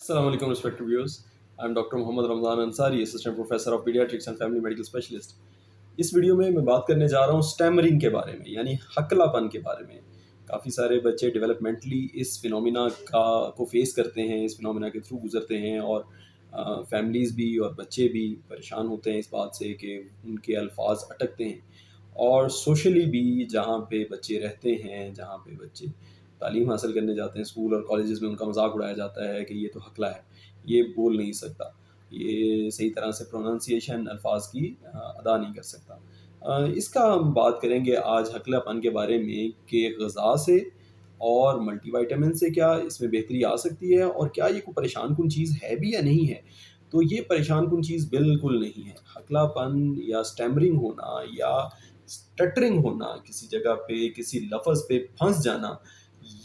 Assalamu alaikum respected viewers. I'm Dr. Mohammad Ramzan Ansari, assistant professor of paediatrics and family medical specialist. इस video में मैं बात करने जा रहा हूँ स्टैमरिंग के बारे में, यानी हकलापन के बारे में। काफ़ी सारे बच्चे डेवलपमेंटली इस फिनोमिना को फेस करते हैं, इस फिनोमिना के थ्रू गुजरते हैं, और फैमिलीज़ भी और बच्चे भी परेशान होते हैं इस बात से कि उनके अल्फाज अटकते हैं। और सोशली भी जहाँ पे बच्चे रहते हैं, जहाँ पे बच्चे तालीम हासिल करने जाते हैं, स्कूल और कॉलेजेस में उनका मजाक उड़ाया जाता है कि ये तो हकला है, ये बोल नहीं सकता, ये सही तरह से प्रोनाउंसिएशन अल्फाज की अदा नहीं कर सकता। इसका हम बात करेंगे आज हकलापन के बारे में कि ग़िज़ा से और मल्टीविटामिन से क्या इसमें बेहतरी आ सकती है, और क्या ये कोई परेशान कुन चीज़ है भी या नहीं है। तो ये परेशान कुन चीज़ बिल्कुल नहीं है। हकलापन या स्टैमरिंग होना या स्टटरिंग होना, किसी जगह पे किसी लफ्ज़ पे फंस जाना,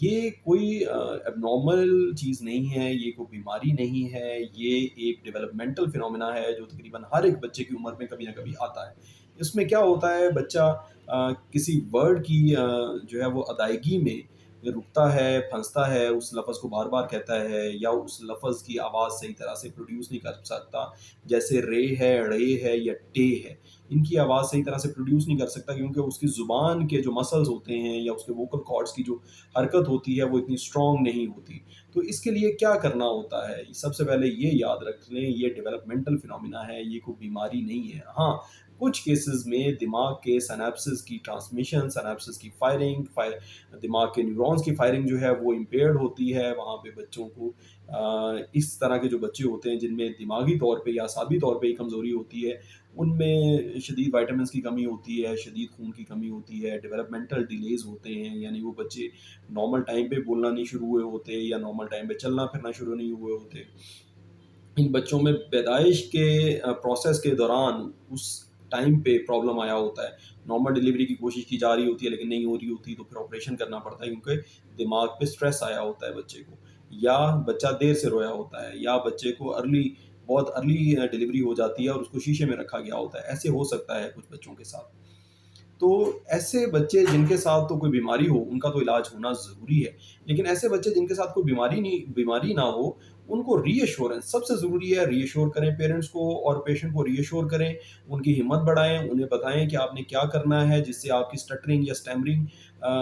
ये कोई एबनॉर्मल चीज़ नहीं है, ये कोई बीमारी नहीं है, ये एक डेवलपमेंटल फिनोमिना है जो तकरीबन हर एक बच्चे की उम्र में कभी ना कभी आता है। इसमें क्या होता है, बच्चा किसी वर्ड की जो है वो अदायगी में रुकता है, फंसता है, उस लफ्ज़ को बार बार कहता है या उस लफ्ज़ की आवाज़ सही तरह से प्रोड्यूस नहीं कर सकता। जैसे रे है, ड़े है या टे है, इनकी आवाज़ सही तरह से प्रोड्यूस नहीं कर सकता क्योंकि उसकी ज़ुबान के जो मसल्स होते हैं या उसके वोकल कॉर्ड्स की जो हरकत होती है वो इतनी स्ट्रॉन्ग नहीं होती। तो इसके लिए क्या करना होता है, सबसे पहले ये याद रख लें, ये डेवलपमेंटल फिनोमिना है, ये कोई बीमारी नहीं है। हाँ, कुछ केसेस में दिमाग के सिनेप्सिस की ट्रांसमिशन, सिनेप्सिस की फायरिंग, दिमाग के न्यूरॉन्स की फायरिंग जो है वो इम्पेयर्ड होती है। वहाँ पे बच्चों को इस तरह के जो बच्चे होते हैं जिनमें दिमागी तौर पे या असाबी तौर पे ही कमज़ोरी होती है, उनमें शदीद विटामिन्स की कमी होती है, शदीद खून की कमी होती है, डेवलपमेंटल डिलेज़ होते हैं, यानी वो बच्चे नॉर्मल टाइम पे बोलना नहीं शुरू हुए होते या नॉर्मल टाइम पे चलना फिरना शुरू नहीं हुए होते। इन बच्चों में पैदाइश के प्रोसेस के दौरान उस टाइम पे प्रॉब्लम आया होता है। नॉर्मल डिलीवरी की कोशिश की जा रही होती है लेकिन नहीं हो रही होती, तो फिर ऑपरेशन करना पड़ता है क्योंकि दिमाग पे स्ट्रेस आया होता है बच्चे को, या बच्चा देर से रोया होता है, या बच्चे को बहुत अर्ली डिलीवरी हो जाती है और उसको शीशे में रखा गया होता है। ऐसे हो सकता है कुछ बच्चों के साथ। तो ऐसे बच्चे जिनके साथ तो कोई बीमारी हो, उनका तो इलाज होना ज़रूरी है। लेकिन ऐसे बच्चे जिनके साथ कोई बीमारी ना हो, उनको रीअश्योरेंस सबसे ज़रूरी है। रीअश्योर करें पेरेंट्स को और पेशेंट को रीअश्योर करें, उनकी हिम्मत बढ़ाएँ, उन्हें बताएँ कि आपने क्या करना है जिससे आपकी स्टटरिंग या स्टैमरिंग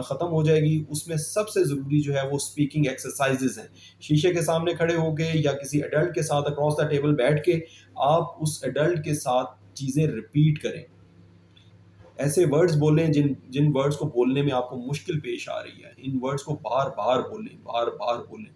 ख़त्म हो जाएगी। उसमें सबसे ज़रूरी जो है वो स्पीकिंग एक्सरसाइज़ेज़ हैं। शीशे के सामने खड़े होके या किसी एडल्ट के साथ अक्रॉस द टेबल बैठ के आप उस एडल्ट के साथ चीज़ें रिपीट करें। ऐसे वर्ड्स बोलें जिन जिन वर्ड्स को बोलने में आपको मुश्किल पेश आ रही है, इन वर्ड्स को बार-बार बोलें, बार-बार बोलें,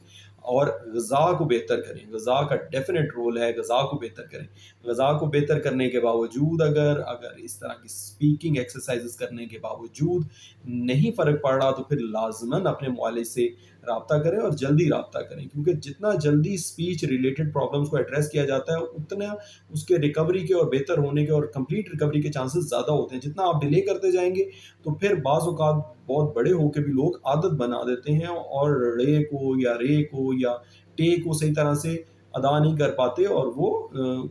और ग़िज़ा को बेहतर करें। ग़िज़ा का डेफ़िनेट रोल है, ग़िज़ा को बेहतर करें। ग़िज़ा को बेहतर करने के बावजूद अगर अगर इस तरह की स्पीकिंग एक्सरसाइज़ेज़ करने के बावजूद नहीं फ़र्क पड़ रहा, तो फिर लाज़िमन अपने मुआलिज से राब्ता करें और जल्दी राब्ता करें, क्योंकि जितना जल्दी स्पीच रिलेटेड प्रॉब्लम्स को एड्रेस किया जाता है, उतना उसके रिकवरी के और बेहतर होने के और कंप्लीट रिकवरी के चांसेस ज़्यादा होते हैं। जितना आप डिले करते जाएँगे, तो फिर बाज़ औक़ात बहुत बड़े होके भी लोग आदत बना देते हैं और रे को या रे को या टे को सही तरह से अदा नहीं कर पाते, और वो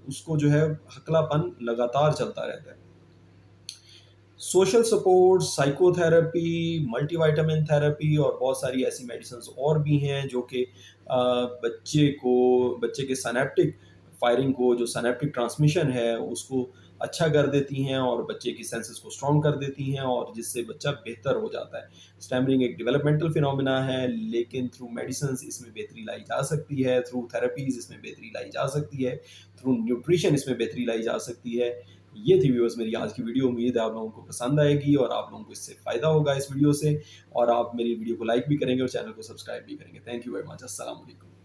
उसको जो है हकलापन लगातार चलता रहता है। Social support, psychotherapy, multivitamin therapy और बहुत सारी ऐसी मेडिसिन्स और भी हैं जो कि बच्चे के सिनेप्टिक फायरिंग को, जो सिनेप्टिक ट्रांसमिशन है उसको अच्छा कर देती हैं और बच्चे की सेंसेस को स्ट्रॉन्ग कर देती हैं, और जिससे बच्चा बेहतर हो जाता है। स्टैमरिंग एक डेवलपमेंटल फिनोमिना है, लेकिन थ्रू मेडिसिन्स इसमें बेहतरी लाई जा सकती है, थ्रू थेरेपीज़ इसमें बेहतरी लाई जा सकती है, थ्रू न्यूट्रिशन इसमें बेहतरी लाई जा सकती है। ये थी व्यूअर्स मेरी आज की वीडियो। उम्मीद है आप लोगों को पसंद आएगी और आप लोगों को इससे फ़ायदा होगा इस वीडियो से, और आप मेरी वीडियो को लाइक भी करेंगे और चैनल को सब्सक्राइब भी करेंगे। Thank you very much. अस्सलाम वालेकुम।